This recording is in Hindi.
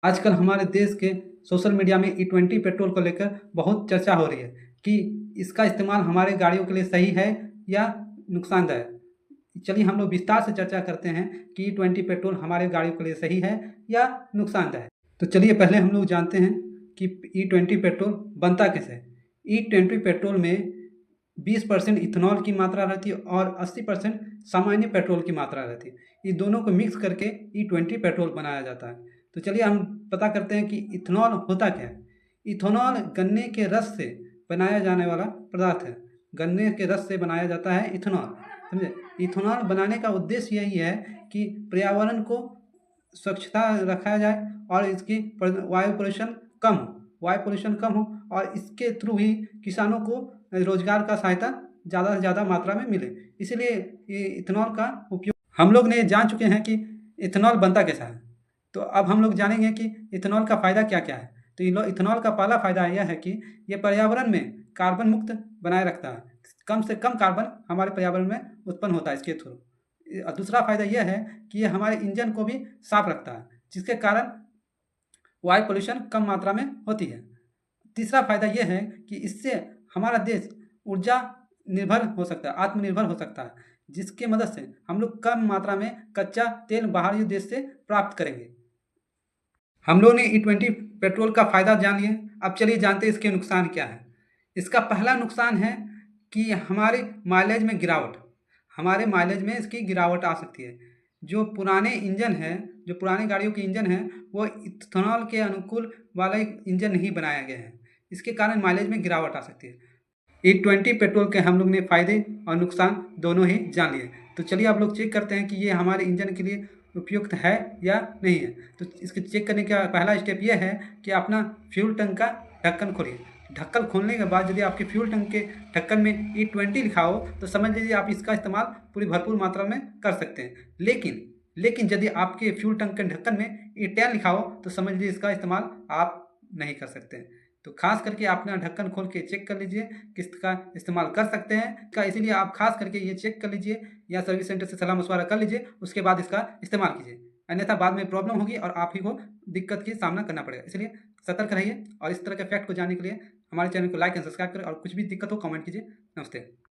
आजकल हमारे देश के सोशल मीडिया में E20 पेट्रोल को लेकर बहुत चर्चा हो रही है कि इसका इस्तेमाल हमारे गाड़ियों के लिए सही है या नुकसानदायक। चलिए हम लोग विस्तार से चर्चा करते हैं कि E20 पेट्रोल हमारे गाड़ियों के लिए सही है या नुकसानदायक। तो चलिए पहले हम लोग जानते हैं कि E20 पेट्रोल बनता कैसे है। E20 पेट्रोल में 20% इथेनॉल की मात्रा रहती है और 80% सामान्य पेट्रोल की मात्रा रहती है। ये दोनों को मिक्स करके E20 पेट्रोल बनाया जाता है। तो चलिए हम पता करते हैं कि इथेनॉल होता क्या है। इथेनॉल गन्ने के रस से बनाया जाने वाला पदार्थ है। गन्ने के रस से बनाया जाता है इथेनॉल, समझे। इथेनॉल बनाने का उद्देश्य यही है कि पर्यावरण को स्वच्छता रखा जाए और इसकी वायु पोल्यूशन कम हो और इसके थ्रू ही किसानों को रोजगार का सहायता ज़्यादा से ज़्यादा मात्रा में मिले। इसीलिए ये इथेनॉल का उपयोग हम लोग ने जान चुके हैं कि इथेनॉल बनता कैसा है। तो अब हम लोग जानेंगे कि इथेनॉल का फ़ायदा क्या-क्या है। तो इथेनॉल का पहला फ़ायदा यह है कि ये पर्यावरण में कार्बन मुक्त बनाए रखता है। कम से कम कार्बन हमारे पर्यावरण में उत्पन्न होता है इसके थ्रू। दूसरा फ़ायदा यह है कि ये हमारे इंजन को भी साफ रखता है, जिसके कारण वायु पोल्यूशन कम मात्रा में होती है। तीसरा फ़ायदा यह है कि इससे हमारा देश ऊर्जा निर्भर हो सकता है, आत्मनिर्भर हो सकता है, जिसकी मदद से हम लोग कम मात्रा में कच्चा तेल बाहरी देश से प्राप्त करेंगे। हम लोगों ने E20 पेट्रोल का फ़ायदा जान लिया। अब चलिए जानते हैं इसके नुकसान क्या है। इसका पहला नुकसान है कि हमारे माइलेज में इसकी गिरावट आ सकती है। जो पुराने इंजन हैं, जो पुरानी गाड़ियों के इंजन हैं, वो इथेनॉल के अनुकूल वाला इंजन नहीं बनाया गया है। इसके कारण माइलेज में गिरावट आ सकती है। E20 पेट्रोल के हम लोग ने फ़ायदे और नुकसान दोनों ही जान लिए। तो चलिए आप लोग चेक करते हैं कि ये हमारे इंजन के लिए उपयुक्त है या नहीं है। तो इसको चेक करने का पहला स्टेप ये है कि अपना फ्यूल टैंक का ढक्कन खोलिए। ढक्कन खोलने के बाद यदि आपके फ्यूल टैंक के ढक्कन में E20 लिखा हो तो समझ लीजिए आप इसका इस्तेमाल पूरी भरपूर मात्रा में कर सकते हैं। लेकिन यदि आपके फ्यूल टैंक के ढक्कन में E10 लिखा हो तो समझ लीजिए इसका इस्तेमाल आप नहीं कर सकते हैं। तो खास करके आप अपना ढक्कन खोल के चेक कर लीजिए किसका इस्तेमाल कर सकते हैं का, इसीलिए आप खास करके ये चेक कर लीजिए या सर्विस सेंटर से सलाह मशवरा कर लीजिए, उसके बाद इसका इस्तेमाल कीजिए। अन्यथा बाद में प्रॉब्लम होगी और आप ही को दिक्कत की सामना करना पड़ेगा। इसलिए सतर्क रहिए और इस तरह के फैक्ट को जानने के लिए हमारे चैनल को लाइक एंड सब्सक्राइब करें और कुछ भी दिक्कत हो कमेंट कीजिए। नमस्ते।